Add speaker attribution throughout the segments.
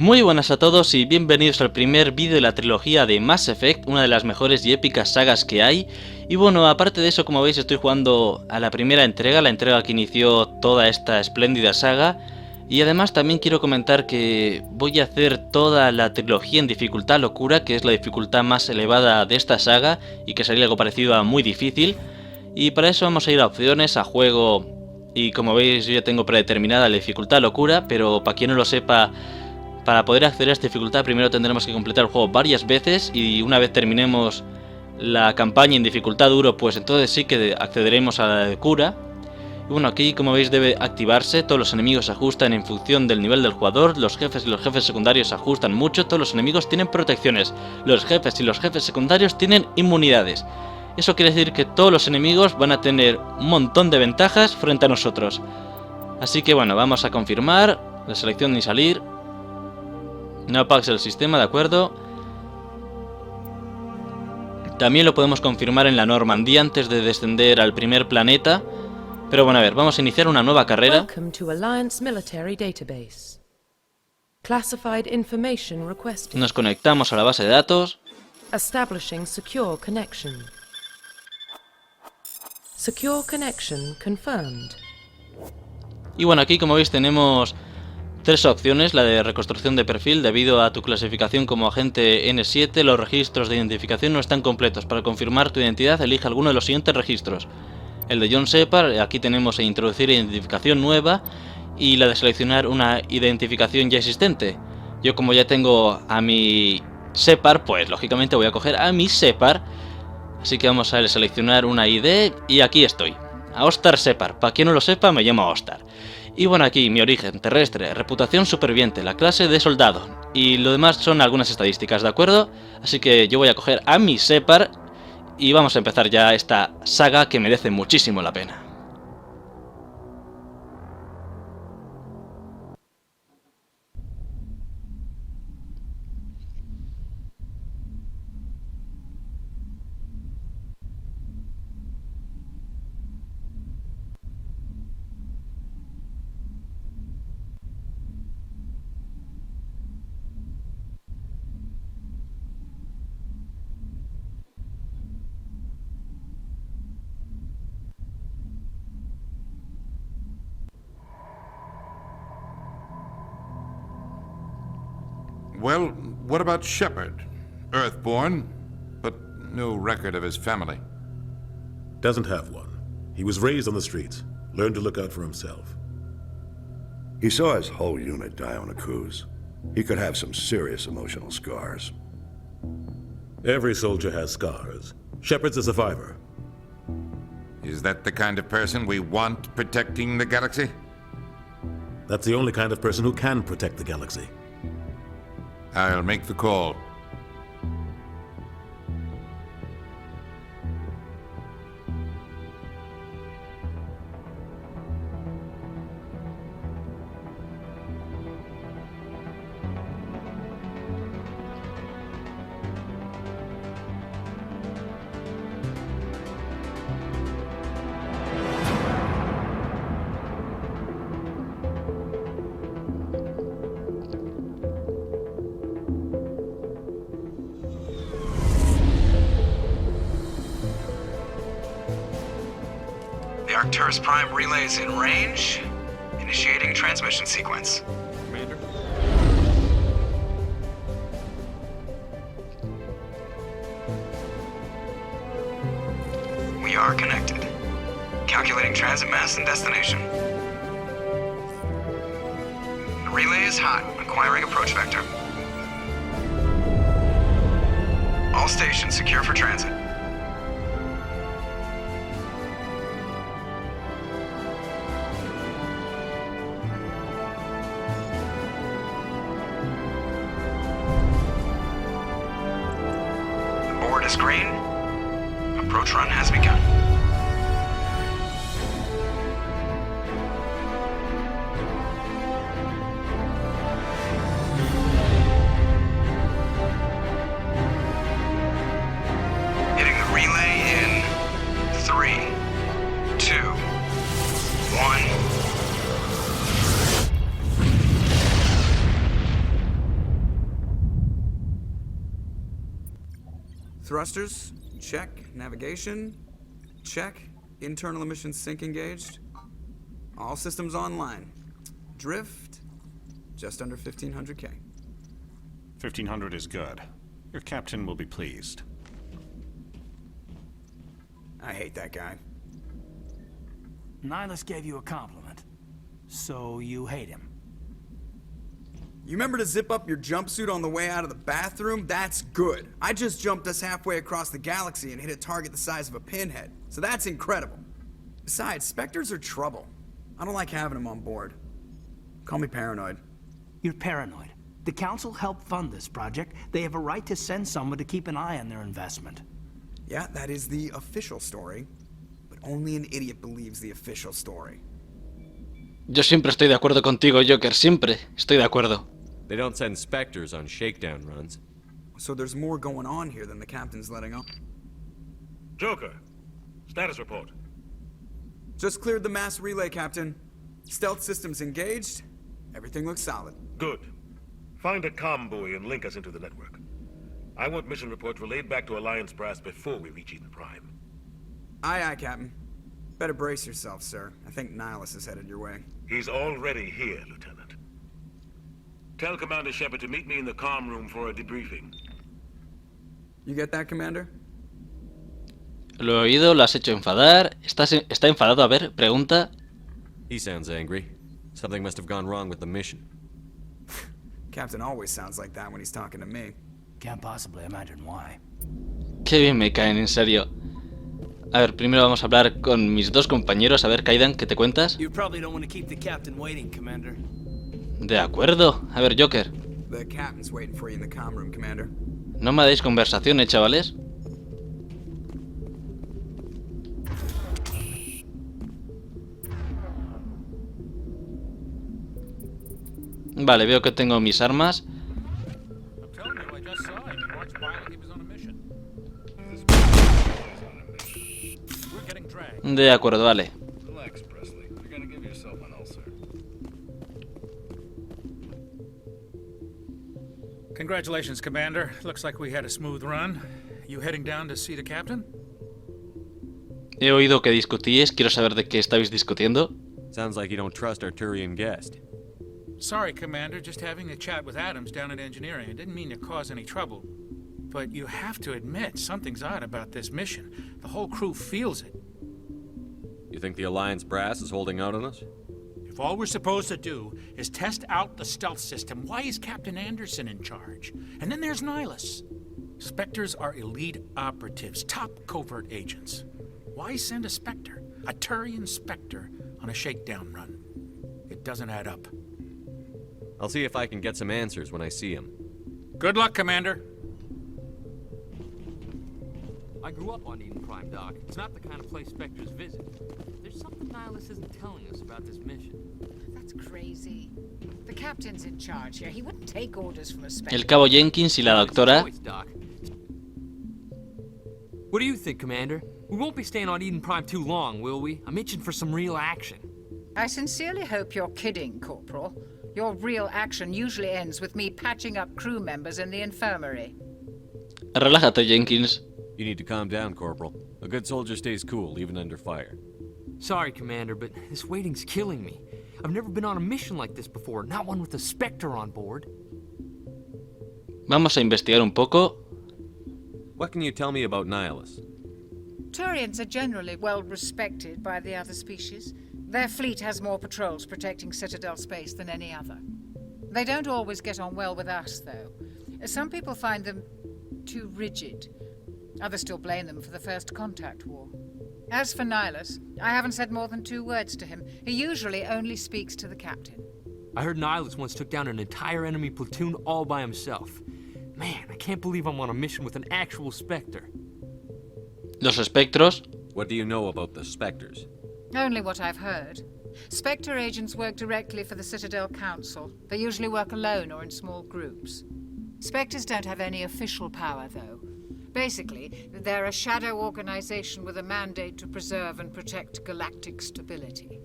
Speaker 1: Muy buenas a todos y bienvenidos al primer vídeo de la trilogía de Mass Effect, una de las mejores y épicas sagas que hay. Y bueno, aparte de eso, como veis, estoy jugando a la primera entrega, la entrega que inició toda esta espléndida saga. Y además también quiero comentar que voy a hacer toda la trilogía en dificultad Locura, que es la dificultad más elevada de esta saga y que sería algo parecido a muy difícil. Y para eso vamos a ir a opciones, a juego, y como veis yo ya tengo predeterminada la dificultad Locura, pero para quien no lo sepa, para poder acceder a esta dificultad primero tendremos que completar el juego varias veces y una vez terminemos la campaña en dificultad duro, pues entonces sí que accederemos a la de cura. Y bueno, aquí como veis debe activarse, todos los enemigos se ajustan en función del nivel del jugador, los jefes y los jefes secundarios se ajustan mucho, todos los enemigos tienen protecciones, los jefes y los jefes secundarios tienen inmunidades. Eso quiere decir que todos los enemigos van a tener un montón de ventajas frente a nosotros. Así que bueno, vamos a confirmar la selección y salir. No apagues el sistema, ¿de acuerdo? También lo podemos confirmar en la Normadia antes de descender al primer planeta. Pero bueno, a ver, vamos a iniciar una nueva carrera. Nos conectamos a la base de datos.
Speaker 2: Establishing secure connection. Secure connection confirmed.
Speaker 1: Y bueno, aquí como veis tenemos tres opciones, la de reconstrucción de perfil. Debido a tu clasificación como agente N7, los registros de identificación no están completos. Para confirmar tu identidad, elige alguno de los siguientes registros. El de John Shepard, aquí tenemos introducir identificación nueva y la de seleccionar una identificación ya existente. Yo como ya tengo a mi Shepard, pues lógicamente voy a coger a mi Shepard. Así que vamos a seleccionar una ID y aquí estoy. Ahostar Shepard, para quien no lo sepa me llamo Ahostar. Y bueno, aquí mi origen, terrestre, reputación superviviente, la clase de soldado. Y lo demás son algunas estadísticas, ¿de acuerdo? Así que yo voy a coger a mi Shepard y vamos a empezar ya esta saga que merece muchísimo la pena.
Speaker 3: Well, what about Shepard? Earthborn, but no record of his family.
Speaker 4: Doesn't have one. He was raised on the streets, learned to look out for himself.
Speaker 5: He saw his whole unit die on a cruise. He could have some serious emotional scars.
Speaker 4: Every soldier has scars. Shepard's a survivor.
Speaker 3: Is that the kind of person we want protecting the galaxy?
Speaker 4: That's the only kind of person who can protect the galaxy.
Speaker 3: I'll make the call.
Speaker 6: The Arcturus Prime relay is in range. Initiating transmission sequence.
Speaker 3: Commander?
Speaker 6: We are connected. Calculating transit mass and destination. The relay is hot. Acquiring approach vector. All stations secure for transit. Board is green. Approach run has begun. Hitting the relay in 3, 2, 1. Thrusters, check. Navigation, check. Internal emissions sync engaged. All systems online. Drift, just under 1500K.
Speaker 7: 1500 is good. Your captain will be pleased.
Speaker 6: I hate that guy.
Speaker 8: Nihilus gave you a compliment. So you hate him.
Speaker 6: You remember to zip up your jumpsuit on the way out of the bathroom? That's good. I just jumped us halfway across the galaxy and hit a target the size of a pinhead. So that's incredible. Besides, Spectres are trouble. I don't like having them on board. Call me paranoid.
Speaker 8: You're paranoid. The Council helped fund this project. They have a right to send someone to keep an eye on their investment.
Speaker 6: Yeah, that is the official story. But only an idiot believes the official story.
Speaker 1: Yo siempre estoy de acuerdo contigo, Joker, siempre estoy de acuerdo.
Speaker 9: They don't send Spectres on shakedown runs.
Speaker 6: So there's more going on here than the captain's letting on.
Speaker 10: Joker, status report.
Speaker 6: Just cleared the mass relay, Captain. Stealth systems engaged. Everything looks solid.
Speaker 10: Good. Find a comm buoy and link us into the network. I want mission reports relayed back to Alliance brass before we reach Eden Prime.
Speaker 6: Aye, aye, Captain. Better brace yourself, sir. I think Nihilus is headed your way.
Speaker 10: He's already here, Lieutenant. Tell Commander Shepard to meet me in the comm room for a debriefing.
Speaker 6: You get that, Commander?
Speaker 1: Lo he oído, lo has hecho enfadar. ¿Está enfadado? A ver, pregunta.
Speaker 9: He sounds angry. Something must have gone wrong with the mission.
Speaker 6: Captain always sounds like that when he's talking to me.
Speaker 8: Can't possibly imagine why.
Speaker 1: Qué bien me caen, en serio. A ver, primero vamos a hablar con mis dos compañeros. A ver, Kaidan, ¿qué te cuentas?
Speaker 8: You probably don't want to keep the captain waiting, Commander.
Speaker 1: De acuerdo. A ver, Joker.
Speaker 6: The captain's waiting for you in the comm room, Commander.
Speaker 1: No me dais conversaciones, chavales. Vale, veo que tengo mis armas. De acuerdo, vale.
Speaker 11: Congratulations, Commander. Looks like we had a smooth run. You heading down to see the captain?
Speaker 1: He oído que discutíais. Quiero saber de qué estáis discutiendo.
Speaker 9: Sounds like you don't trust our Turian guest.
Speaker 11: Sorry, Commander. Just having a chat with Adams down at engineering. I didn't mean to cause any trouble. But you have to admit, something's odd about this mission. The whole crew feels it.
Speaker 9: You think the Alliance brass is holding out on us?
Speaker 11: If all we're supposed to do is test out the stealth system, why is Captain Anderson in charge? And then there's Nihilus. Spectres are elite operatives, top covert agents. Why send a Spectre, a Turian Spectre, on a shakedown run? It doesn't add up.
Speaker 9: I'll see if I can get some answers when I see him.
Speaker 11: Good luck, Commander.
Speaker 12: I grew up on Eden Prime, Doc. It's not the kind of place Spectres visit. There's something Nihilus isn't telling us about this mission.
Speaker 13: That's crazy. The captain's in charge here. He wouldn't take orders from a Spectre.
Speaker 1: El cabo Jenkins y la doctora.
Speaker 12: What do you think, Commander? We won't be staying on Eden Prime too long, will we? I'm itching for some real action.
Speaker 13: I sincerely hope you're kidding, Corporal. Your real action usually ends with me patching up crew members in the infirmary.
Speaker 1: Relájate, Jenkins.
Speaker 9: You need to calm down, Corporal. A good soldier stays cool, even under fire.
Speaker 12: Sorry, Commander, but this waiting's killing me. I've never been on a mission like this before, not one with a Spectre on board.
Speaker 1: Vamos a investigar un poco.
Speaker 9: What can you tell me about Nihilus?
Speaker 13: Turians are generally well respected by the other species. Their fleet has more patrols protecting Citadel space than any other. They don't always get on well with us, though. Some people find them too rigid. Others still blame them for the First Contact War. As for Nihilus, I haven't said more than 2 words to him. He usually only speaks to the captain.
Speaker 12: I heard Nihilus once took down an entire enemy platoon all by himself. Man, I can't believe I'm on a mission with an actual Spectre.
Speaker 1: Los espectros.
Speaker 9: What do you know about the Spectres?
Speaker 13: Only what I've heard. Spectre agents work directly for the Citadel Council. They usually work alone or in small groups. Spectres don't have any official power, though. Basically, they're a shadow organization with a mandate to preserve and protect galactic stability.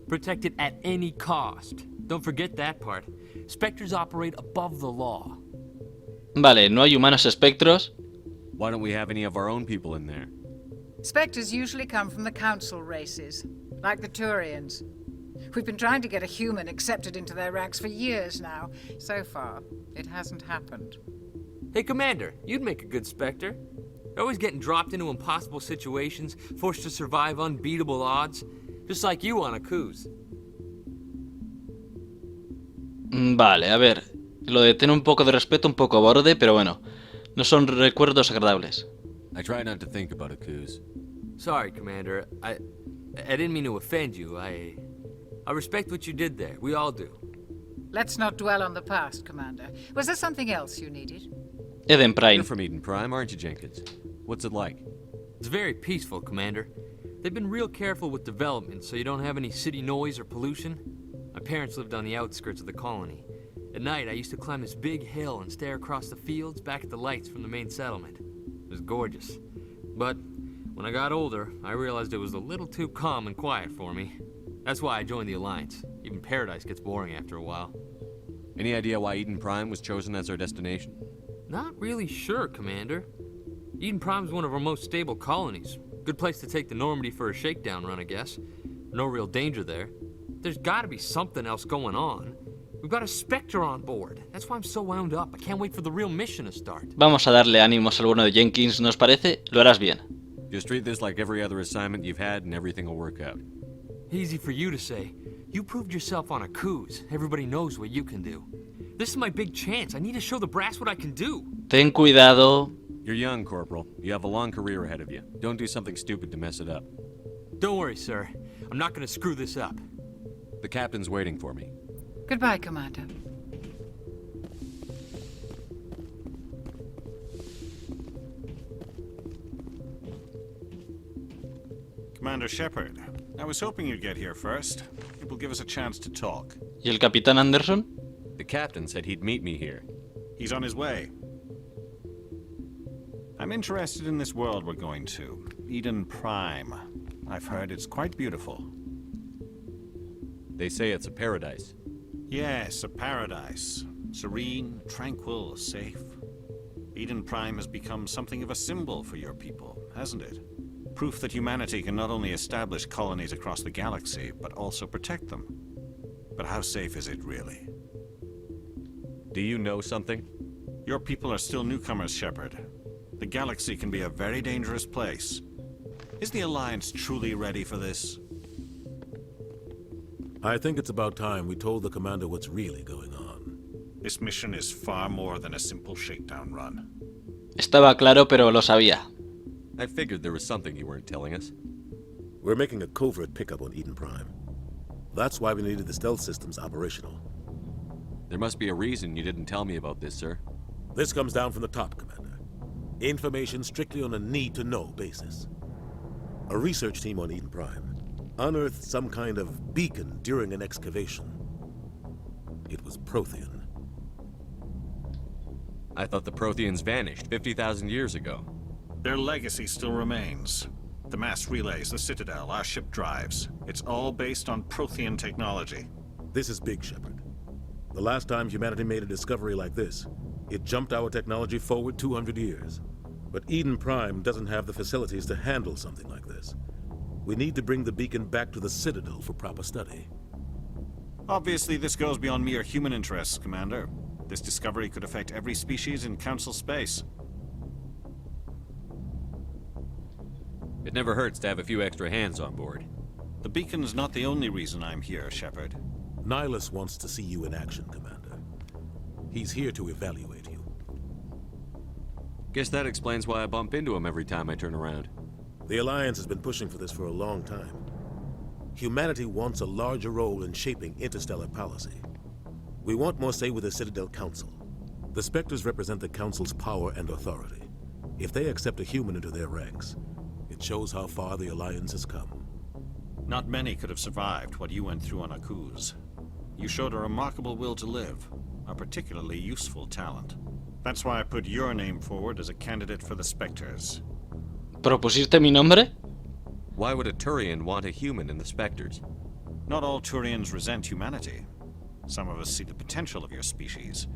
Speaker 12: Protect it at any cost. Don't forget that part. Spectres operate above the law.
Speaker 1: Vale, no hay humanos espectros.
Speaker 9: Why don't we have any of our own people in there?
Speaker 13: Spectres usually come from the council races, like the Turians. We've been trying to get a human accepted into their ranks for years now. So far, it hasn't happened.
Speaker 12: Hey, Commander, you'd make a good Spectre. You're always getting dropped into impossible situations, forced to survive unbeatable odds, just like you on a cruise.
Speaker 1: Vale, a ver. Lo de tener un poco de respeto, un poco borde, pero bueno. No son recuerdos agradables.
Speaker 9: I try not to think about a cruise.
Speaker 12: Sorry, Commander. I didn't mean to offend you. I respect what you did there. We all do.
Speaker 13: Let's not dwell on the past, Commander. Was there something else you needed?
Speaker 1: Eden Prime.
Speaker 9: You're from Eden Prime, aren't you, Jenkins? What's it like?
Speaker 12: It's very peaceful, Commander. They've been real careful with development, so you don't have any city noise or pollution. My parents lived on the outskirts of the colony. At night, I used to climb this big hill and stare across the fields back at the lights from the main settlement. It was gorgeous. But when I got older, I realized it was a little too calm and quiet for me. That's why I joined the Alliance. Even Paradise gets boring after a while.
Speaker 9: Any idea why Eden Prime was chosen as our destination?
Speaker 12: Not really sure, Commander. Eden Prime's one of our most stable colonies. Good place to take the Normandy for a shakedown run, I guess. No real danger there. There's gotta be something else going on. We've got a Spectre on board. That's why I'm so wound up. I can't wait for the real mission to start.
Speaker 1: Vamos a darle ánimos al bueno de Jenkins, ¿nos parece? Lo harás bien.
Speaker 9: Just treat this like every other assignment you've had and everything will work out.
Speaker 12: Easy for you to say. You proved yourself on a cruise. Everybody knows what you can do. This is my big chance. I need to show the brass what I can do.
Speaker 1: Ten cuidado.
Speaker 9: You're young, Corporal. You have a long career ahead of you. Don't do something stupid to mess it up.
Speaker 12: Don't worry, sir. I'm not gonna screw this up.
Speaker 9: The captain's waiting for me.
Speaker 13: Goodbye, Commander.
Speaker 7: Commander Shepard, I was hoping you'd get here first. It will give us a chance to talk.
Speaker 1: ¿Y el Capitán Anderson?
Speaker 9: The captain said he'd meet me here.
Speaker 7: He's on his way. I'm interested in this world we're going to, Eden Prime. I've heard it's quite beautiful.
Speaker 9: They say it's a paradise.
Speaker 7: Yes, a paradise. Serene, tranquil, safe. Eden Prime has become something of a symbol for your people, hasn't it? Proof that humanity can not only establish colonies across the galaxy, but also protect them. But how safe is it really?
Speaker 9: Do you know something?
Speaker 7: Your people are still newcomers, Shepard. The galaxy can be a very dangerous place. Is the Alliance truly ready for this?
Speaker 4: I think it's about time we told the commander what's really going on.
Speaker 7: This mission is far more than a simple shakedown run.
Speaker 1: Estaba claro, pero lo sabía.
Speaker 9: I figured there was something you weren't telling us.
Speaker 4: We're making a covert pickup on Eden Prime. That's why we needed the stealth systems operational.
Speaker 9: There must be a reason you didn't tell me about this, sir.
Speaker 4: This comes down from the top, Commander. Information strictly on a need-to-know basis. A research team on Eden Prime unearthed some kind of beacon during an excavation. It was Prothean.
Speaker 9: I thought the Protheans vanished 50,000 years ago.
Speaker 7: Their legacy still remains. The mass relays, the Citadel, our ship drives. It's all based on Prothean technology.
Speaker 4: This is big, Shepard. The last time humanity made a discovery like this, it jumped our technology forward 200 years. But Eden Prime doesn't have the facilities to handle something like this. We need to bring the beacon back to the Citadel for proper study.
Speaker 7: Obviously, this goes beyond mere human interests, Commander. This discovery could affect every species in Council space.
Speaker 9: It never hurts to have a few extra hands on board.
Speaker 7: The beacon's not the only reason I'm here, Shepard.
Speaker 4: Nihilus wants to see you in action, Commander. He's here to evaluate you.
Speaker 9: Guess that explains why I bump into him every time I turn around.
Speaker 4: The Alliance has been pushing for this for a long time. Humanity wants a larger role in shaping interstellar policy. We want more say with the Citadel Council. The Spectres represent the Council's power and authority. If they accept a human into their ranks, it shows how far the Alliance has come.
Speaker 7: Not many could have survived what you went through on Akuz. You showed a remarkable will to live, a particularly useful talent. That's why I put your name forward as a candidate for the Spectres.
Speaker 1: ¿Propusiste mi nombre?
Speaker 9: Why would a Turian want a human in the Spectres?
Speaker 7: Not all Turians resent humanity. Some of us see the potential of your species.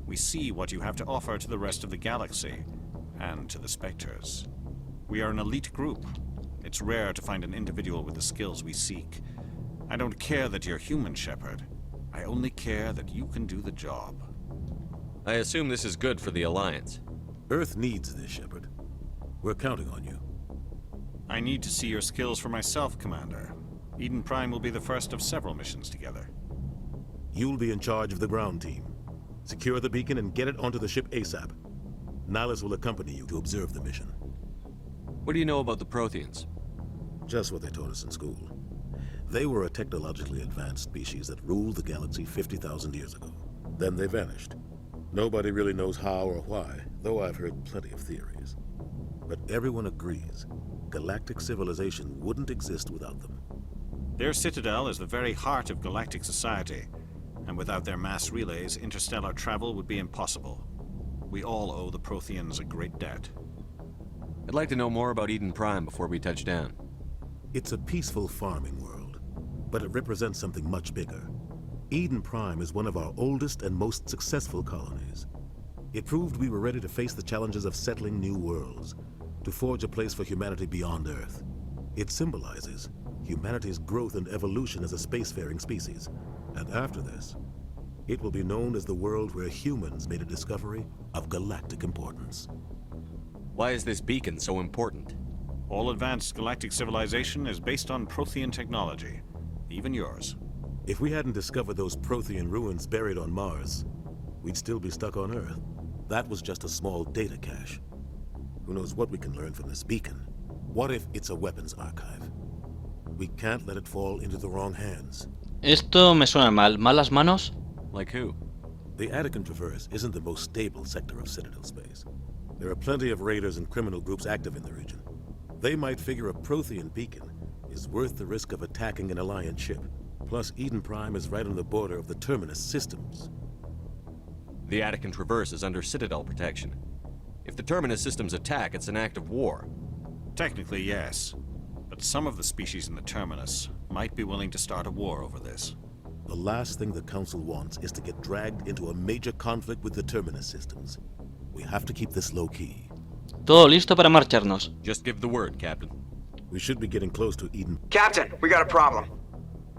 Speaker 7: We see what you have to offer to the rest of the galaxy, and to the Spectres. We are an elite group. It's rare to find an individual with the skills we seek. I don't care that you're human, Shepard. I only care that you can do the job.
Speaker 9: I assume this is good for the Alliance.
Speaker 4: Earth needs this, Shepard. We're counting on you.
Speaker 7: I need to see your skills for myself, Commander. Eden Prime will be the first of several missions together.
Speaker 4: You'll be in charge of the ground team. Secure the beacon and get it onto the ship ASAP. Nihilus will accompany you to observe the mission.
Speaker 9: What do you know about the Protheans?
Speaker 4: Just what they taught us in school. They were a technologically advanced species that ruled the galaxy 50,000 years ago. Then they vanished. Nobody really knows how or why, though I've heard plenty of theories. But everyone agrees, galactic civilization wouldn't exist without them.
Speaker 7: Their citadel is the very heart of galactic society, and without their mass relays, interstellar travel would be impossible. We all owe the Protheans a great debt.
Speaker 9: I'd like to know more about Eden Prime before we touch down.
Speaker 4: It's a peaceful farming world, but it represents something much bigger. Eden Prime is one of our oldest and most successful colonies. It proved we were ready to face the challenges of settling new worlds, to forge a place for humanity beyond Earth. It symbolizes humanity's growth and evolution as a spacefaring species. And after this, it will be known as the world where humans made a discovery of galactic importance.
Speaker 9: Why is this beacon so important?
Speaker 7: All advanced galactic civilization is based on Prothean technology, even yours.
Speaker 4: If we hadn't discovered those Prothean ruins buried on Mars, we'd still be stuck on Earth. That was just a small data cache. Who knows what we can learn from this beacon? What if it's a weapons archive? We can't let it fall into the wrong hands.
Speaker 1: Esto me suena mal. ¿Malas manos?
Speaker 9: Like who?
Speaker 4: The Attican Traverse isn't the most stable sector of Citadel space. There are plenty of raiders and criminal groups active in the region. They might figure a Prothean beacon is worth the risk of attacking an Alliance ship. Plus, Eden Prime is right on the border of the Terminus systems.
Speaker 9: The Attican Traverse is under Citadel protection. If the Terminus systems attack, it's an act of war.
Speaker 7: Technically, yes. But some of the species in the Terminus might be willing to start a war over this.
Speaker 4: The last thing the Council wants is to get dragged into a major conflict with the Terminus systems. We have to keep this low-key.
Speaker 1: Todo listo para marcharnos.
Speaker 9: Just give the word, Captain.
Speaker 4: We should be getting close to Eden.
Speaker 6: Captain, we got a problem.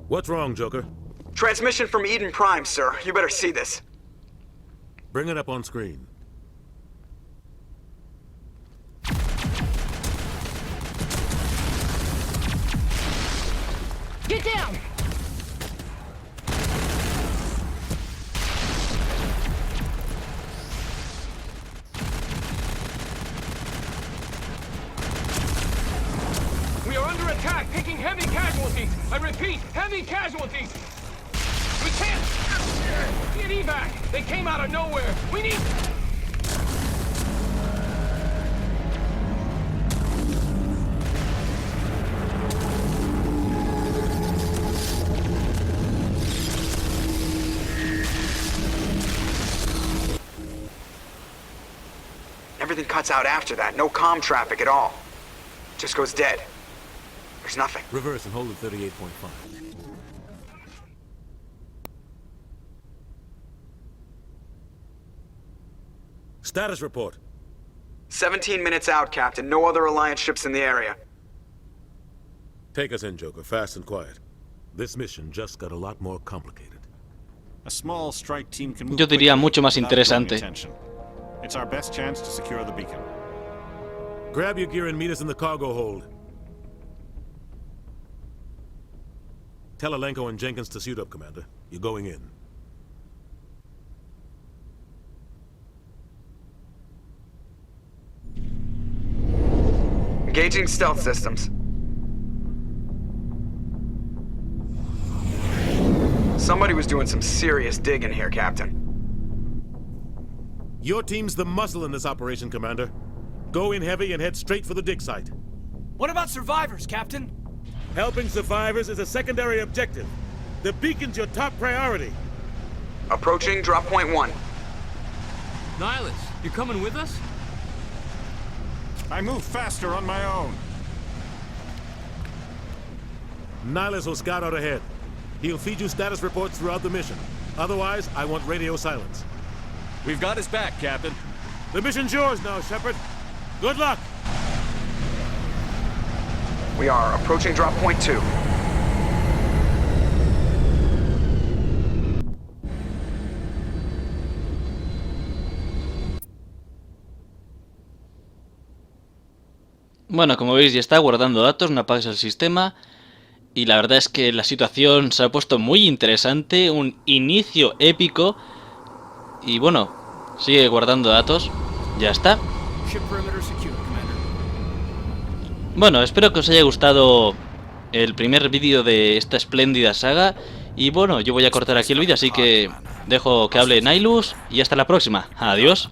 Speaker 4: What's wrong, Joker?
Speaker 6: Transmission from Eden Prime, sir. You better see this.
Speaker 4: Bring it up on screen.
Speaker 14: Get down!
Speaker 15: We are under attack, taking heavy casualties. I repeat, heavy casualties. We can't get evac. They came out of nowhere. We need...
Speaker 6: Everything cuts out after that. No comm traffic at all. Just goes dead. There's nothing.
Speaker 4: Reverse and hold at 38.5. Status report.
Speaker 6: 17 minutes out, Captain. No other Alliance ships in the area.
Speaker 4: Take us in, Joker, fast and quiet. This mission just got a lot more complicated.
Speaker 7: A small strike team can move
Speaker 1: Yo diría mucho más
Speaker 7: without drawing
Speaker 1: interesante.
Speaker 7: attention. It's our best chance to secure the beacon.
Speaker 4: Grab your gear and meet us in the cargo hold. Tell Alenko and Jenkins to suit up, Commander. You're going in.
Speaker 6: Engaging stealth systems. Somebody was doing some serious digging here, Captain.
Speaker 4: Your team's the muscle in this operation, Commander. Go in heavy and head straight for the dig site.
Speaker 15: What about survivors, Captain?
Speaker 4: Helping survivors is a secondary objective. The beacon's your top priority.
Speaker 6: Approaching drop point 1.
Speaker 12: Nihilus, you coming with us?
Speaker 7: I move faster on my own.
Speaker 4: Nihilus will scout out ahead. He'll feed you status reports throughout the mission. Otherwise, I want radio silence.
Speaker 9: We've got his back, Captain.
Speaker 4: The mission's yours now, Shepard. Good luck.
Speaker 6: We are approaching drop point 2.
Speaker 1: Bueno, como veis ya está guardando datos, no apagues el sistema. Y la verdad es que la situación se ha puesto muy interesante, un inicio épico. Y bueno, sigue guardando datos, ya está. Bueno, espero que os haya gustado el primer vídeo de esta espléndida saga. Y bueno, yo voy a cortar aquí el vídeo, así que dejo que hable Nihilus y hasta la próxima. Adiós.